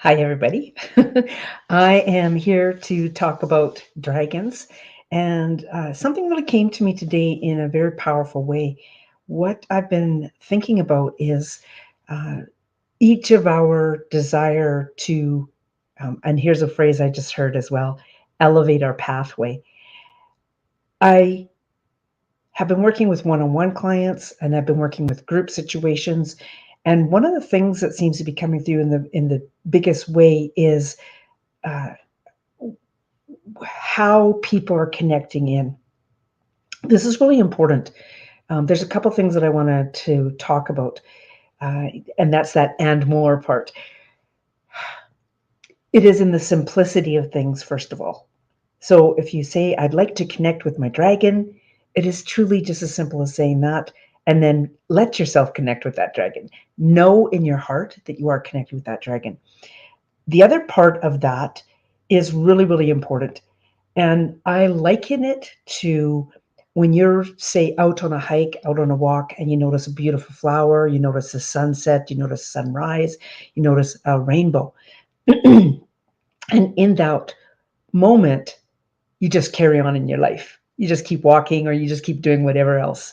Hi, everybody. I am here to talk about dragons, and something really came to me today in a very powerful way. What I've been thinking about is uh, each of our desire to, and here's a phrase I just heard as well, elevate our pathway. I have been working with one-on-one clients, and I've been working with group situations. And one of the things that seems to be coming through in the biggest way is uh, how people are connecting in. This is really important. There's a couple things that I wanted to talk about, uh, and that's that and more part. It is in the simplicity of things, first of all. So if you say, I'd like to connect with my dragon, it is truly just as simple as saying that, and then let yourself connect with that dragon. Know in your heart that you are connected with that dragon. The other part of that is really, really important. And I liken it to when you're, say, out on a hike, out on a walk, and you notice a beautiful flower, you notice the sunset, you notice sunrise, you notice a rainbow. And in that moment, you just carry on in your life. You just keep walking or you just keep doing whatever else.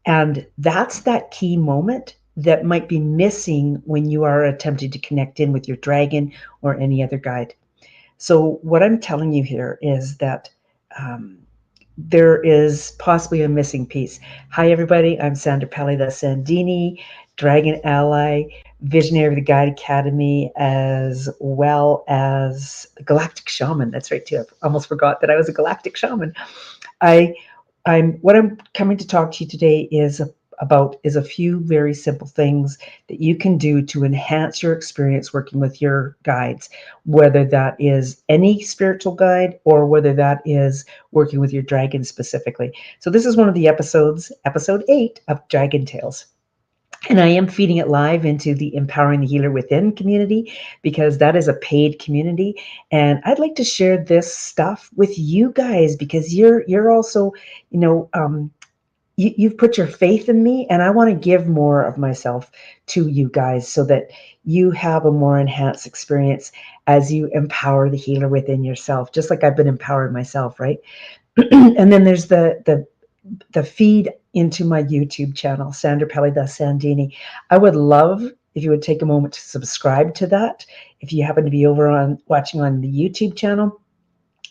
And that's that key moment that might be missing when you are attempting to connect in with your dragon or any other guide. So what I'm telling you here is that um, there is possibly a missing piece. Hi, everybody. I'm Sandra Pelli da Sandini, Dragon Ally, visionary of the Guide Academy, as well as the Galactic Shaman. That's right, too. I almost forgot that I was a Galactic Shaman. I, what I'm coming to talk to you today is about is a few very simple things that you can do to enhance your experience working with your guides, whether that is any spiritual guide or whether that is working with your dragon specifically. So this is one of the episodes, episode 8 of Dragon Tales. And I am feeding it live into the Empowering the Healer Within community because that is a paid community. And I'd like to share this stuff with you guys because you're also, you know, you've put your faith in me, and I want to give more of myself to you guys so that you have a more enhanced experience as you empower the healer within yourself, just like I've been empowered myself, right? And then there's the feed into my YouTube channel, Sandra Pelli da Sandini. I would love if you would take a moment to subscribe to that. If you happen to be over on watching on the YouTube channel,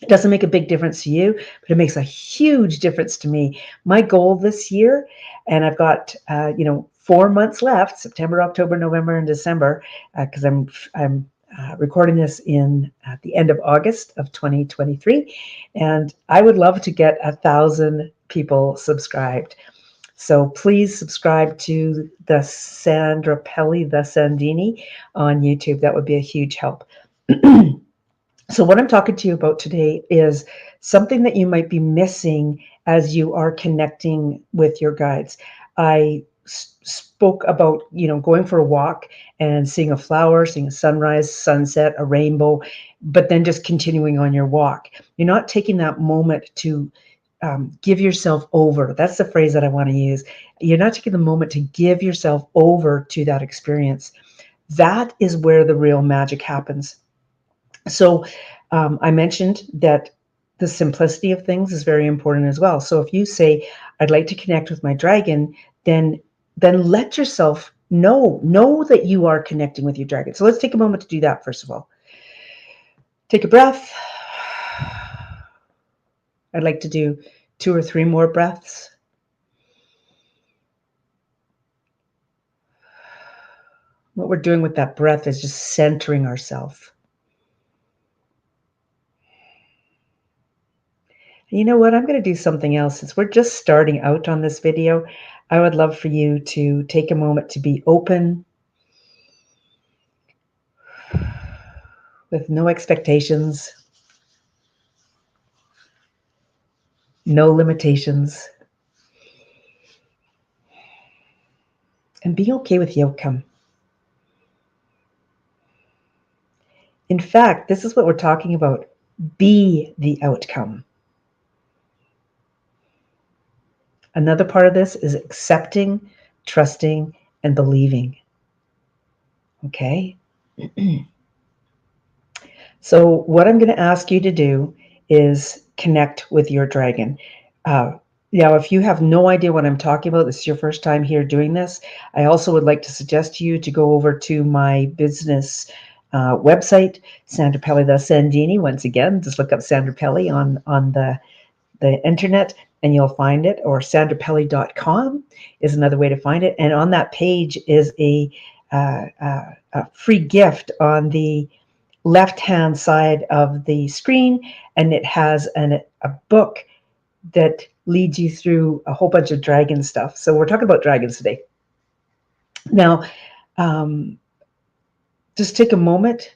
it doesn't make a big difference to you, but it makes a huge difference to me. My goal this year, and I've got 4 months left: September, October, November, and December, because I'm recording this in at the end of August of 2023, and I would love to get 1,000 people subscribed. So please subscribe to the Sandra Pelli the Sandini on YouTube. That would be a huge help. So what I'm talking to you about today is something that you might be missing as you are connecting with your guides. I spoke about, going for a walk and seeing a flower, seeing a sunrise, sunset, a rainbow, but then just continuing on your walk. You're not taking that moment to give yourself over. That's the phrase that I want to use. You're not taking the moment to give yourself over to that experience. That is where the real magic happens. So I mentioned that the simplicity of things is very important as well. So if you say, I'd like to connect with my dragon, then let yourself know that you are connecting with your dragon. So let's take a moment to do that. First of all, take a breath. I'd like to do 2 or 3 more breaths. What we're doing with that breath is just centering ourselves. You know what? I'm going to do something else. Since we're just starting out on this video, I would love for you to take a moment to be open with no expectations, no limitations, and be okay with the outcome. In fact, this is what we're talking about. Be the outcome. Another part of this is accepting, trusting, and believing. Okay? So what I'm going to ask you to do is connect with your dragon. Now, if you have no idea what I'm talking about, this is your first time here doing this, I also would like to suggest to you to go over to my business website, Sandra Pelli the Sandini. Once again, just look up Sandra Pelli on the internet and you'll find it, or sandrapelli.com is another way to find it. And on that page is a free gift on the left-hand side of the screen, and it has a book that leads you through a whole bunch of dragon stuff. So we're talking about dragons today. Now, just take a moment.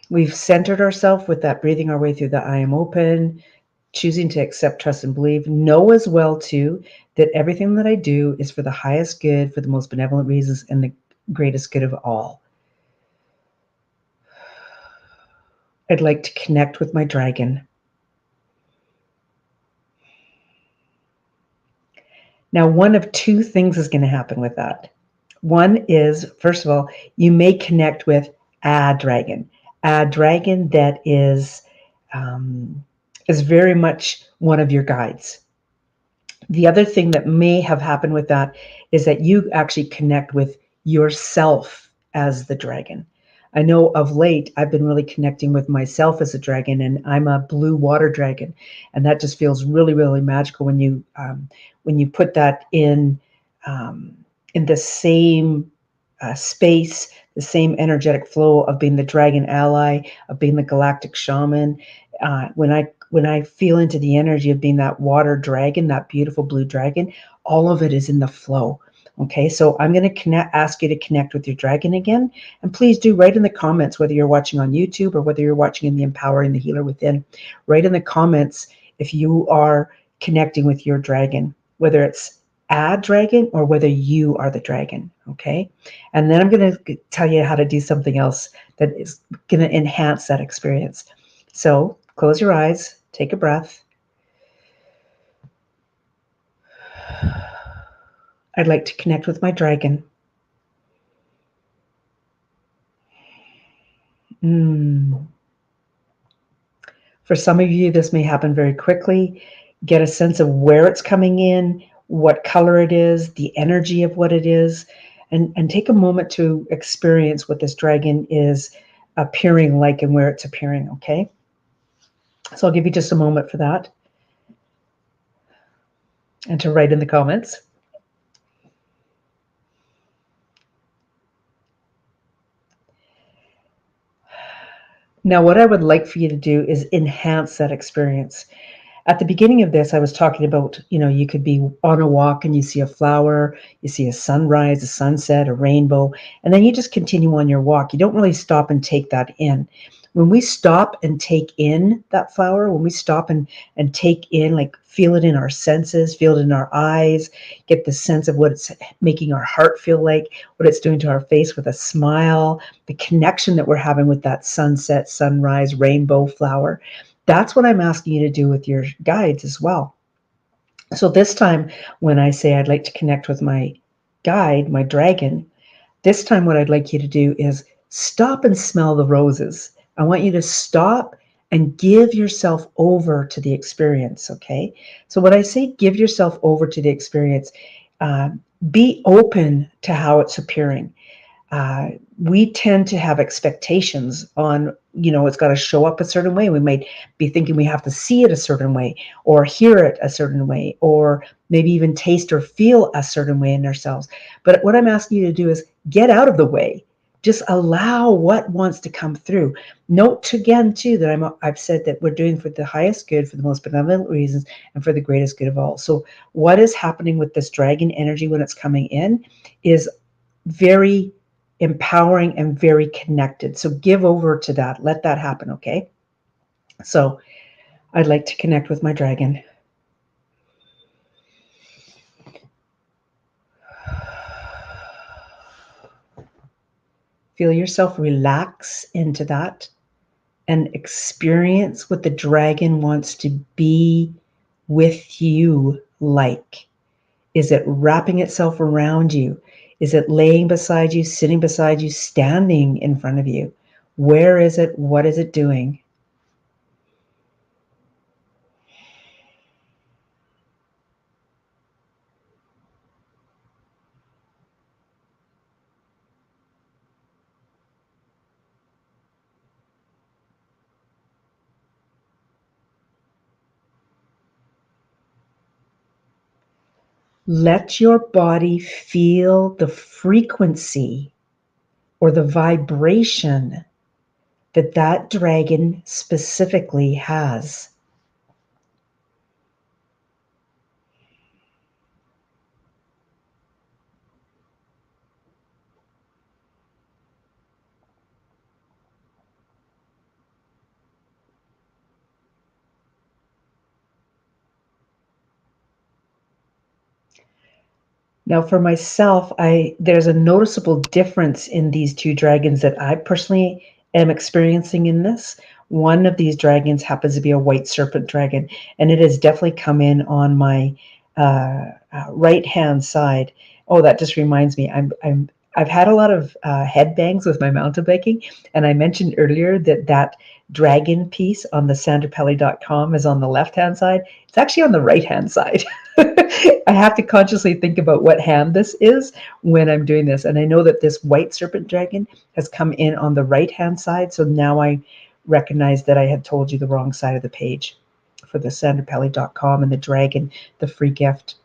We've centered ourselves with that breathing our way through the I am open, choosing to accept, trust, and believe. Know as well, too, that everything that I do is for the highest good, for the most benevolent reasons, and the greatest good of all. I'd like to connect with my dragon. Now, one of two things is going to happen with that. One is, first of all, you may connect with a dragon that is very much one of your guides. The other thing that may have happened with that is that you actually connect with yourself as the dragon. I know of late I've been really connecting with myself as a dragon, and I'm a blue water dragon, and that just feels really, really magical when you put that in the same space, the same energetic flow of being the dragon ally, of being the galactic shaman. When I feel into the energy of being that water dragon, that beautiful blue dragon, all of it is in the flow. Okay, so I'm going to ask you to connect with your dragon again. And please do write in the comments, whether you're watching on YouTube or whether you're watching in the Empowering the Healer Within. Write in the comments if you are connecting with your dragon, whether it's a dragon or whether you are the dragon. Okay, and then I'm going to tell you how to do something else that is going to enhance that experience. So close your eyes, take a breath. I'd like to connect with my dragon. For some of you, this may happen very quickly. Get a sense of where it's coming in, what color it is, the energy of what it is, and take a moment to experience what this dragon is appearing like and where it's appearing, okay? So I'll give you just a moment for that and to write in the comments. Now, what I would like for you to do is enhance that experience. At the beginning of this, I was talking about, you could be on a walk and you see a flower, you see a sunrise, a sunset, a rainbow, and then you just continue on your walk. You don't really stop and take that in. When we stop and take in that flower, when we stop and take in, like feel it in our senses, feel it in our eyes, get the sense of what it's making our heart feel like, what it's doing to our face with a smile, the connection that we're having with that sunset, sunrise, rainbow flower. That's what I'm asking you to do with your guides as well. So this time, when I say I'd like to connect with my guide, my dragon, this time what I'd like you to do is stop and smell the roses. I want you to stop and give yourself over to the experience, okay? So when I say give yourself over to the experience, be open to how it's appearing. We tend to have expectations on, it's got to show up a certain way. We might be thinking we have to see it a certain way or hear it a certain way, or maybe even taste or feel a certain way in ourselves. But what I'm asking you to do is get out of the way. Just allow what wants to come through. Note again, too, that I've said that we're doing for the highest good, for the most benevolent reasons, and for the greatest good of all. So what is happening with this dragon energy when it's coming in is very empowering and very connected. So give over to that. Let that happen, okay? So I'd like to connect with my dragon. Feel yourself relax into that and experience what the dragon wants to be with you like. Is it wrapping itself around you? Is it laying beside you, sitting beside you, standing in front of you? Where is it? What is it doing? Let your body feel the frequency or the vibration that that dragon specifically has. Now, for myself, there's a noticeable difference in these two dragons that I personally am experiencing in this. One of these dragons happens to be a white serpent dragon, and it has definitely come in on my right hand side. Oh, that just reminds me, I've had a lot of head bangs with my mountain biking, and I mentioned earlier that dragon piece on the sanderpelli.com is on the left hand side. It's actually on the right hand side. I have to consciously think about what hand this is when I'm doing this. And I know that this white serpent dragon has come in on the right hand side. So now I recognize that I had told you the wrong side of the page for the sanderpelli.com and the dragon, the free gift.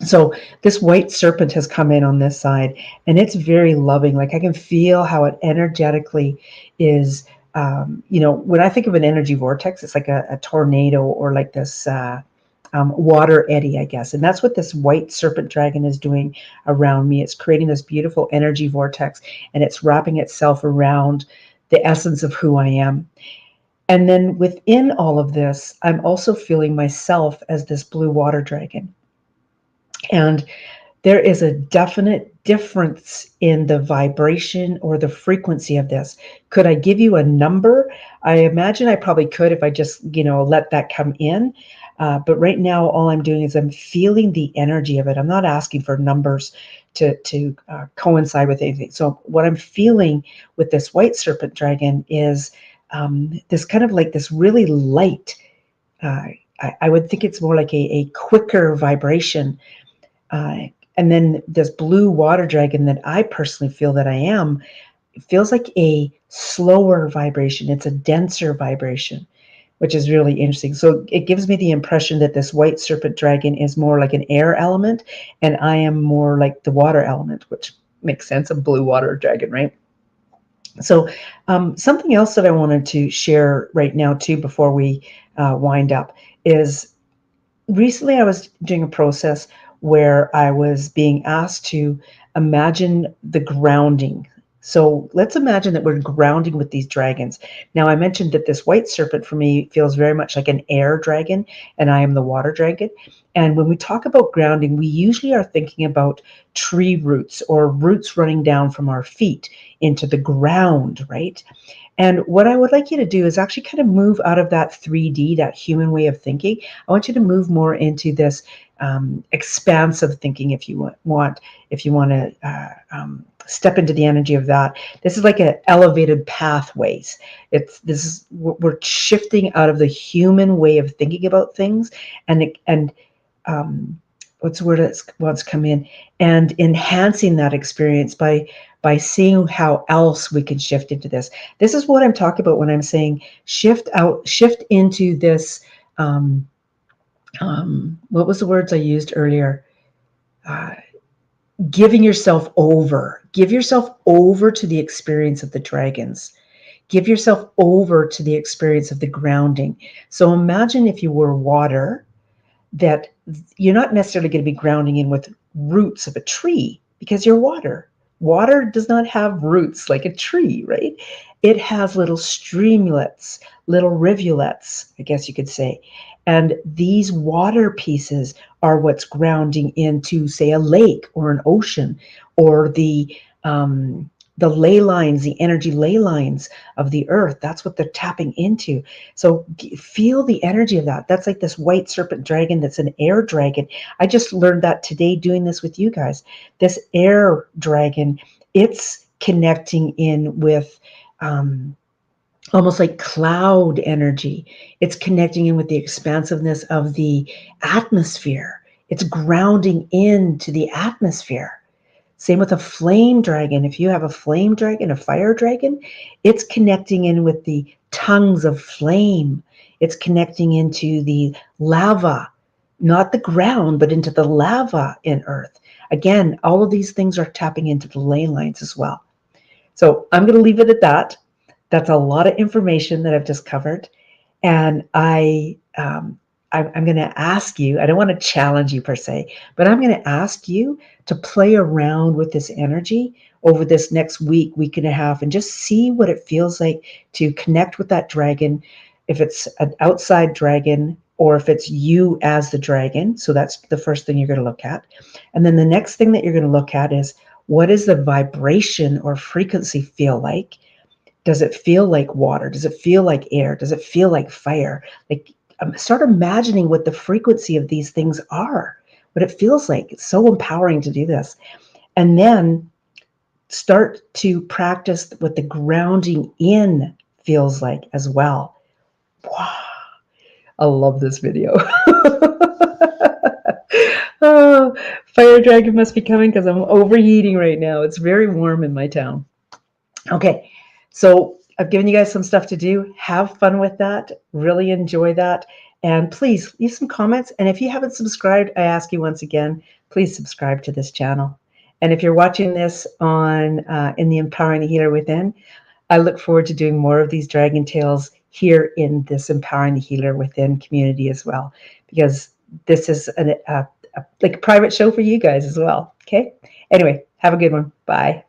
So this white serpent has come in on this side, and it's very loving. Like I can feel how it energetically is. When I think of an energy vortex, it's like a tornado or like this water eddy, I guess. And that's what this white serpent dragon is doing around me. It's creating this beautiful energy vortex, and it's wrapping itself around the essence of who I am. And then within all of this, I'm also feeling myself as this blue water dragon. And there is a definite difference in the vibration or the frequency of this. Could I give you a number? I imagine I probably could if I just, let that come in. But right now, all I'm doing is I'm feeling the energy of it. I'm not asking for numbers to coincide with anything. So what I'm feeling with this white serpent dragon is this kind of like this really light. I would think it's more like a quicker vibration. And then this blue water dragon that I personally feel that I am, it feels like a slower vibration. It's a denser vibration, which is really interesting. So it gives me the impression that this white serpent dragon is more like an air element, and I am more like the water element, which makes sense. A blue water dragon, right? So something else that I wanted to share right now too, before we wind up, is recently I was doing a process where I was being asked to imagine the grounding. So let's imagine that we're grounding with these dragons. Now, I mentioned that this white serpent for me feels very much like an air dragon, and I am the water dragon. And when we talk about grounding, we usually are thinking about tree roots or roots running down from our feet into the ground, right? And what I would like you to do is actually kind of move out of that 3D, that human way of thinking. I want you to move more into this expansive thinking, if you if you want to step into the energy of that. This is like an elevated pathways. We're shifting out of the human way of thinking about things, and what's the word that's wants to come in, and enhancing that experience by seeing how else we can shift into this. This is what I'm talking about when I'm saying shift into this. What was the words I used earlier? Uh, give yourself over to the experience of the dragons. Give yourself over to the experience of the grounding. So imagine if you were water, that you're not necessarily going to be grounding in with roots of a tree because you're water. Water does not have roots like a tree, right? It has little streamlets, little rivulets, I guess you could say. And these water pieces are what's grounding into, say, a lake or an ocean, or the ley lines, the energy ley lines of the earth. That's what they're tapping into. So feel the energy of that. That's like this white serpent dragon that's an air dragon. I just learned that today doing this with you guys. This air dragon, it's connecting in with almost like cloud energy. It's connecting in with the expansiveness of the atmosphere. It's grounding into the atmosphere. Same with a flame dragon. If you have a flame dragon, a fire dragon, it's connecting in with the tongues of flame. It's connecting into the lava, not the ground, but into the lava in earth. Again, all of these things are tapping into the ley lines as well. So I'm going to leave it at that. That's a lot of information that I've just covered. And I'm going to ask you, I don't want to challenge you per se, but I'm going to ask you to play around with this energy over this next week, week and a half, and just see what it feels like to connect with that dragon. If it's an outside dragon or if it's you as the dragon. So that's the first thing you're going to look at. And then the next thing that you're going to look at is, what does the vibration or frequency feel like? Does it feel like water? Does it feel like air? Does it feel like fire? Like, start imagining what the frequency of these things are, what it feels like. It's so empowering to do this. And then start to practice what the grounding in feels like as well. Wow, I love this video. Oh, fire dragon must be coming because I'm overheating right now. It's very warm in my town. Okay, so I've given you guys some stuff to do. Have fun with that. Really enjoy that. And please leave some comments. And if you haven't subscribed, I ask you once again, please subscribe to this channel. And if you're watching this on in the Empowering the Healer Within, I look forward to doing more of these Dragon Tales here in this Empowering the Healer Within community as well, because this is like a private show for you guys as well. Okay. Anyway, have a good one. Bye.